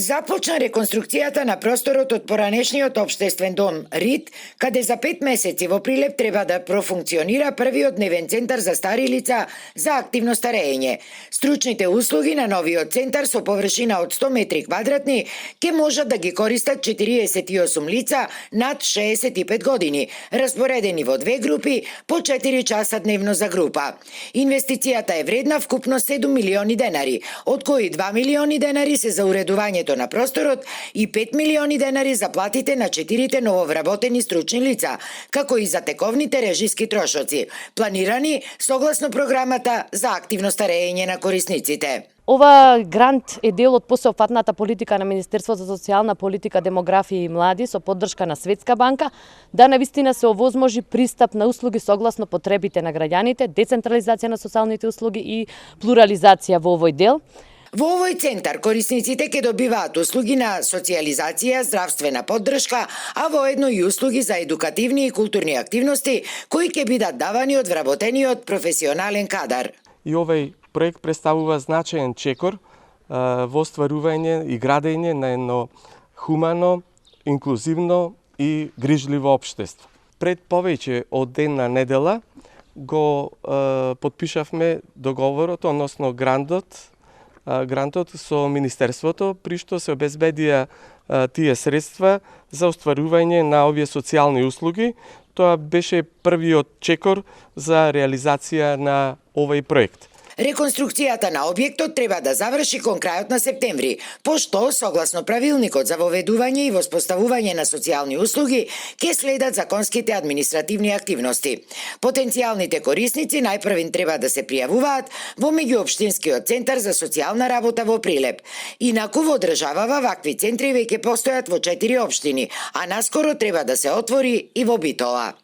Започна реконструкцијата на просторот од поранешниот општествен дом РИД, каде за 5 месеци во Прилеп треба да профункционира првиот дневен центар за стари лица за активно старење. Стручните услуги на новиот центар со површина од 100 метри квадратни ќе можат да ги користат 48 лица над 65 години, распоредени во две групи по 4 часа дневно за група. Инвестицијата е вредна вкупно 7 милиони денари, од кои 2 милиони денари се за уредување на просторот и 5 милиони денари за платите на 4 нововработени стручни лица, како и за тековните режиски трошоци, планирани согласно програмата за активно старење на корисниците. Ова грант е дел од посеопфатната политика на Министерството за социјална политика, демографија и млади со поддршка на Светска банка, да навистина се овозможи пристап на услуги согласно потребите на граѓаните, децентрализација на социјалните услуги и плурализација во овој дел. Во овој центар корисниците ќе добиваат услуги на социјализација, здравствена поддршка, а воедно и услуги за едукативни и културни активности кои ќе бидат давани од вработениот професионален кадар. И овој проект представува значаен чекор во стварување и градење на едно хумано, инклузивно и грижливо општество. Пред повеќе од една недела го подпишавме договорот, односно грантот со Министерството, при што се обезбедија тие средства за остварување на овие социјални услуги. Тоа беше првиот чекор за реализација на овој проект. Реконструкцијата на објектот треба да заврши кон крајот на септември, пошто, согласно правилникот за воведување и воспоставување на социјални услуги, ќе следат законските административни активности. Потенцијалните корисници најпрвин треба да се пријавуваат во меѓуопштинскиот центар за социјална работа во Прилеп. Инаку во државава вакви центри веќе постојат во 4 општини, а наскоро треба да се отвори и во Битола.